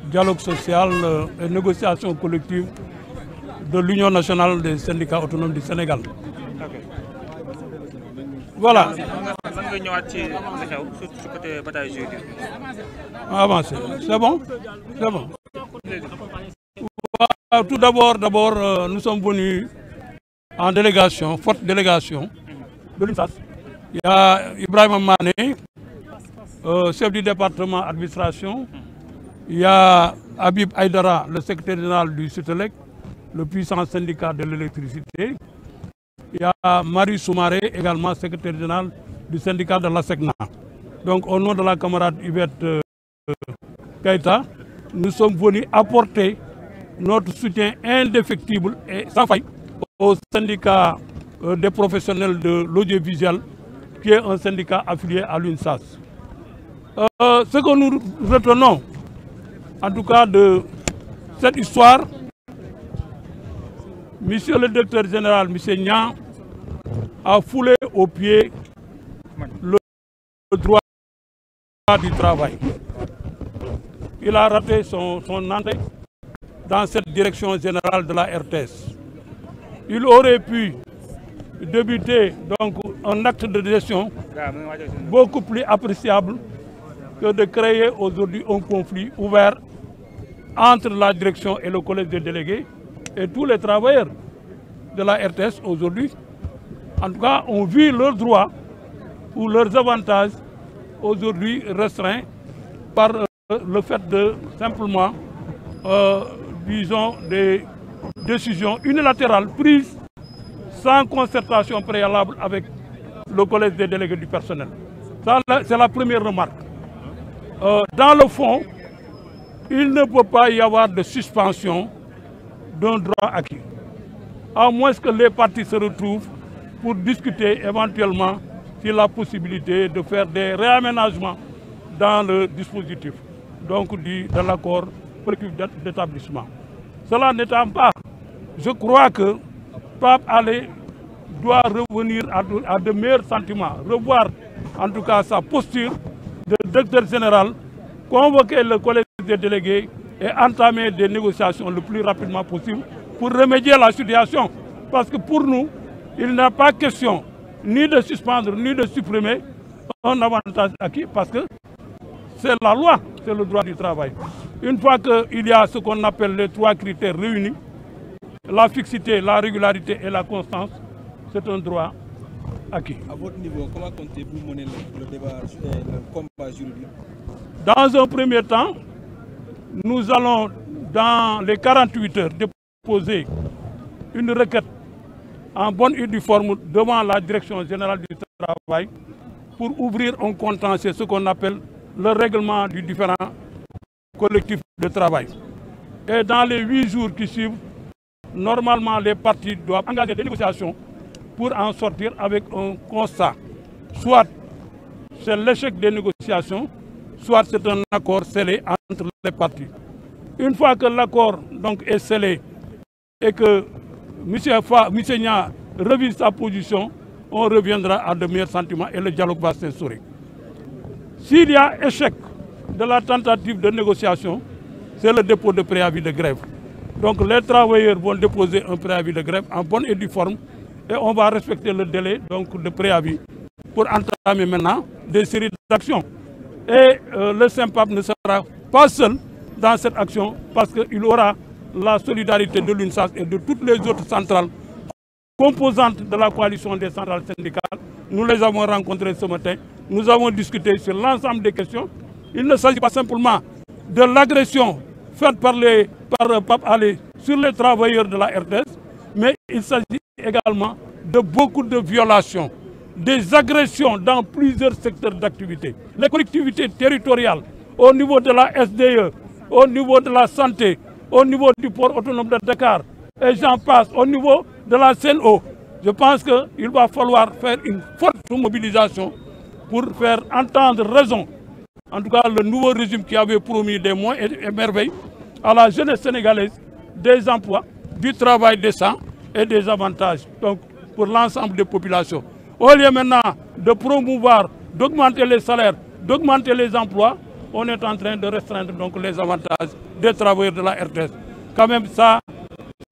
dialogue social et négociation collective de l'Union nationale des syndicats autonomes du Sénégal. Voilà. Avancez. C'est bon? C'est bon. Tout d'abord, nous sommes venus en délégation, forte délégation de l'UNSAS. Il y a Ibrahim Mané, chef du département administration. Il y a Habib Aïdara, le secrétaire général du SUTELEC, le puissant syndicat de l'électricité. Il y a Marie Soumaré, également secrétaire général du syndicat de la SECNA. Donc au nom de la camarade Yvette Keïta, nous sommes venus apporter notre soutien indéfectible et sans faille au syndicat des professionnels de l'audiovisuel, qui est un syndicat affilié à l'UNSAS. Ce que nous retenons, en tout cas de cette histoire, Monsieur le directeur général, M. Niang, a foulé au pied le droit du travail. Il a raté son entrée dans cette direction générale de la RTS. Il aurait pu débuter donc un acte de gestion beaucoup plus appréciable que de créer aujourd'hui un conflit ouvert entre la direction et le collège des délégués et tous les travailleurs de la RTS aujourd'hui. En tout cas, ont vu leurs droits ou leurs avantages aujourd'hui restreints par le fait de simplement, disons, des décisions unilatérales prises sans concertation préalable avec le collège des délégués du personnel. Ça, c'est la première remarque. Dans le fond, il ne peut pas y avoir de suspension d'un droit acquis, à moins que les parties se retrouvent pour discuter éventuellement sur la possibilité de faire des réaménagements dans le dispositif donc de l'accord collectif d'établissement. Cela n'étant pas, je crois que Pape Alé doit revenir à de meilleurs sentiments, revoir en tout cas sa posture de directeur général, convoquer le collège des délégués et entamer des négociations le plus rapidement possible pour remédier à la situation. Parce que pour nous, il n'a pas question ni de suspendre ni de supprimer un avantage acquis parce que c'est la loi, c'est le droit du travail. Une fois qu'il y a ce qu'on appelle les trois critères réunis, la fixité, la régularité et la constance, c'est un droit acquis. À votre niveau, comment comptez-vous mener le débat, le combat juridique? Dans un premier temps, nous allons, dans les 48 heures, déposer une requête en bonne et due forme devant la direction générale du travail pour ouvrir un contentieux, ce qu'on appelle le règlement du différent collectif de travail. Et dans les 8 jours qui suivent, normalement les parties doivent engager des négociations pour en sortir avec un constat. Soit c'est l'échec des négociations, soit c'est un accord scellé entre les parties. Une fois que l'accord est scellé et que M. Niang revise sa position, on reviendra à de meilleurs sentiments et le dialogue va s'instaurer. S'il y a échec de la tentative de négociation, c'est le dépôt de préavis de grève. Donc les travailleurs vont déposer un préavis de grève en bonne et due forme et on va respecter le délai de préavis pour entamer maintenant des séries d'actions. Et le SYMPAP ne sera pas seul dans cette action parce qu'il aura la solidarité de l'UNSAS et de toutes les autres centrales composantes de la coalition des centrales syndicales. Nous les avons rencontrées ce matin. Nous avons discuté sur l'ensemble des questions. Il ne s'agit pas simplement de l'agression faite par Pape Alé sur les travailleurs de la RTS, mais il s'agit également de beaucoup de violations, des agressions dans plusieurs secteurs d'activité. Les collectivités territoriales, au niveau de la SDE, au niveau de la santé, au niveau du port autonome de Dakar, et j'en passe, au niveau de la CNO. Je pense qu'il va falloir faire une forte mobilisation pour faire entendre raison, en tout cas le nouveau régime qui avait promis des moyens et merveilles à la jeunesse sénégalaise, des emplois, du travail décent et des avantages donc, pour l'ensemble des populations. Au lieu maintenant de promouvoir, d'augmenter les salaires, d'augmenter les emplois, on est en train de restreindre donc les avantages des travailleurs de la RTS. Quand même, ça,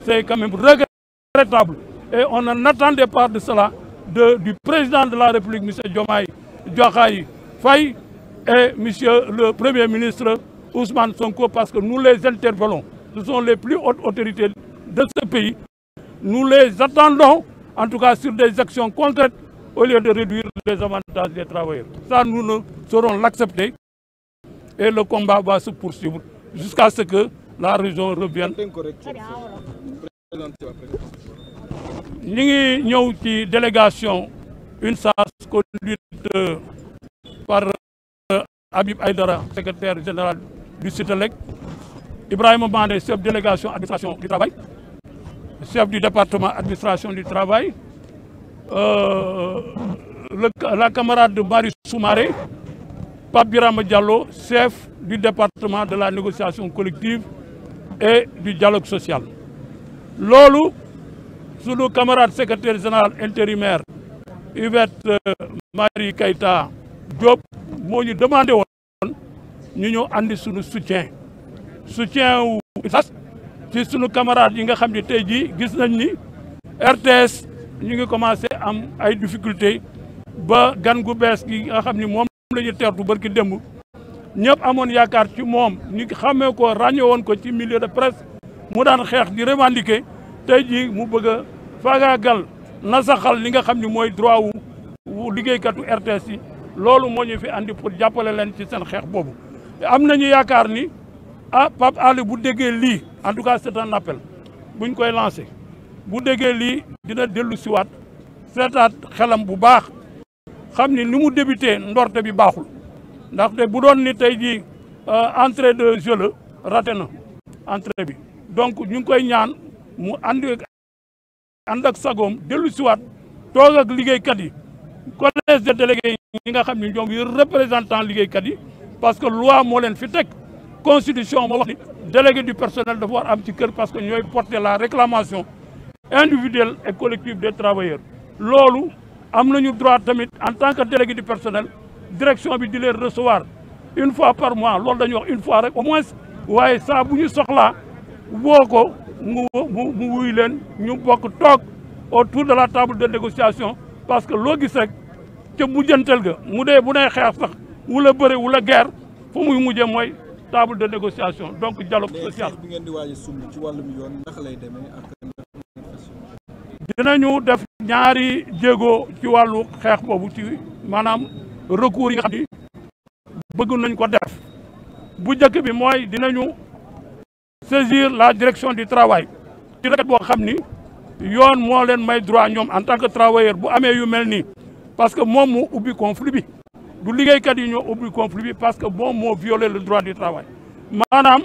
c'est quand même regrettable. Et on n'attendait pas de cela du président de la République, M. Diomaye Diakhar Faye, et M. le Premier ministre Ousmane Sonko, parce que nous les interpellons. Ce sont les plus hautes autorités de ce pays. Nous les attendons, en tout cas sur des actions concrètes, au lieu de réduire les avantages des travailleurs. Ça, nous ne saurons l'accepter. Et le combat va se poursuivre jusqu'à ce que la région revienne. Nous avons une délégation, une SAS conduite par Habib Aïdara, secrétaire général du CITELEC, Ibrahim Bandé, chef de délégation administration du travail, chef du département administration du travail, la camarade de Marie Soumaré, Pape Birame Diallo, chef du département de la négociation collective et du dialogue social. Lolo, sous le camarade secrétaire général intérimaire, Yvette Marie Keïta Diop, nous nous demandons nous andi suñu soutien ou ci suñu camarades yi nga xam ne tey jii gis nañ ni RTS ñu ngi commencé am ay difficultés ba gan gu bees gi nga xam ni moom la ñu teertu barki démb ñëpp amoon yaakaar ci moom ñu xamee ko ràññee woon ko ci milieu de presse mu daan xeex di revendiquer tey jii mu bëgg a faagaagal nasaxal li nga xam ni mooy droit wu liggéeykatu RTS yi loolu moo ñu fi andi pour jàppale leen ci seen xeex boobu. am nañu yaakaar ni Pape Alé bu déggee lii en tout cas c'est un appel buñ koy lancé bu déggee lii dina dellu siwaat seetaat xelam bu baax xam ni mu débuté ndorte bi baaxul ndaxte bu doon ni tey jii entrée de jeu la raté na entrée bi donc ñu ngi koy ñaan mu ànd ak sagoom dellu siwaat toog ak liggéeykat yi collège de délégués yi nga xam ni ñoom yu représentant liggéeykat yi parce que loi moo leen fi teg constitution moo wax ni délégué du personnel dafa war am ci kër parce que ñooy porter la réclamation individuelle et collective des travailleurs loolu am nañu droit tamit en tant que délégué du personnel direction bi di leen recevoir une fois par mois loolu dañuy wax une fois rek au moins waaye saa bu ñu soxlaa woo ko mu wuy leen ñu bokk toog autour de la table de négociation parce que loo gis rek ca mujjantel ga mu dee bu nee xeex sax wula bëre wula guerre fu muy mujjee mooy table de négociation donc dialogue social. bi ngeen di waaj a sumb ci wàllum yoon naka lay demee ak dinañu def ñaari jéego ci wàllu xeex boobu ci maanaam recours yi nga xam ni bëgg nañ ko def bu njëkk bi mooy dinañu saisir la direction du travail ci requête boo xam ni yoon moo leen may droit ñoom en tant que travailleur bu amee yu mel nii parce que moom moo ubbi conflit bi du liggéeykat yi ñoo ubbi conflit bi parce que moom moo violé le droit du travail maanaam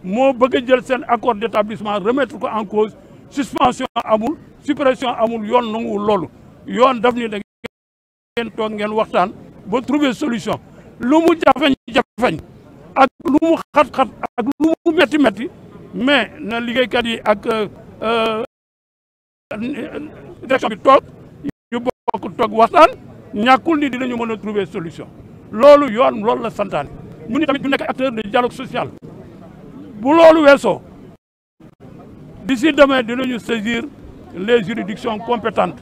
moo bëgg a jël seen accord d'établissement remettre ko en cause suspension amul suppression amul yoon nanguwul loolu yoon daf ni da ngeen toog ngeen waxtaan ba trouver solution lu mu jafeñ ak lu mu xat-xat ak lu mu métti mais na liggéeykat yi ak direction bi toog ñu bokk toog waxtaan ñàkkul ni dinañu mën a trouver solution loolu yoon loolu la santaane mu ni tamit ñu nekk acteur de dialogue social bu loolu weesoo d'ici demain dinañu saisir les juridictions compétentes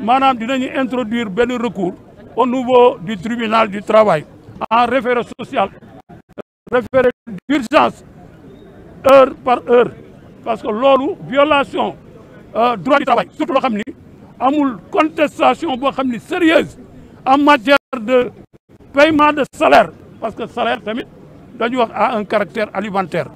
maanaam dinañu introduire benn recours au niveau du tribunal du travail en référé social référé d'urgence heure par heure parce que loolu violation droit du travail surtout loo xam ni amul contestation boo xam ni sérieuse en matière de paiement de salaire parce que salaire tamit dañu wax à un caractère alimentaire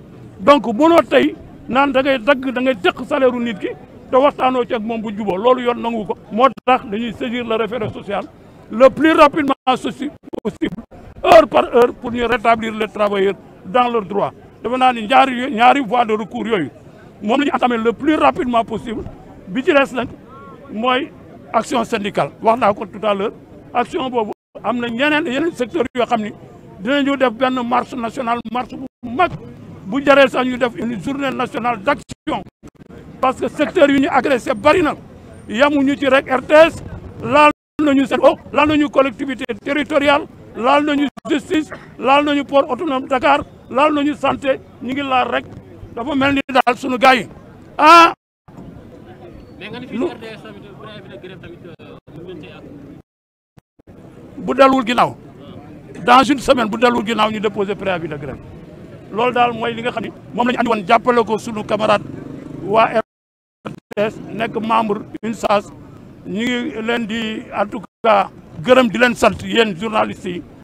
donc mënoo tey naan da ngay dagg da ngay teq salaire u nit ki te waxtaanoo ci ak moom bu juboo loolu yoon nangu ko moo tax dañuy saisir le référé social le plus rapidement possible heure par heure pour ñu rétablir les travailleurs dans leurs droits dafa naa ni ñaari voies de recours yooyu moom la ñu entamé le plus rapidement possible bi ci des nag mooy action syndicale wax naa ko tout à l'heure action boobu am na yeneen secteurs yoo xam ni dinañu def benn marche nationale marche bu mag bu jaree sax ñu def une journée nationale d'action parce que secteurs yu ñu agressé bari na yamuñu ci rek RTS laal nañu seen laal nañu collectivité territoriale laal nañu justice laal nañu port autonome Dakar laal nañu santé ñu ngi laal rek dafa mel ni daal sunu gars yi ah. bu delluwul ginnaaw dans une semaine bu delluwul ginnaaw ñu déposer préavis de grève loolu daal mooy li nga xam ni moom la ñu andi woon jàppale ko sunu camarade waa RTS nekk membre UNSAS ñu ngi leen di en tout cas gërëm di leen sant yéen journalistes yi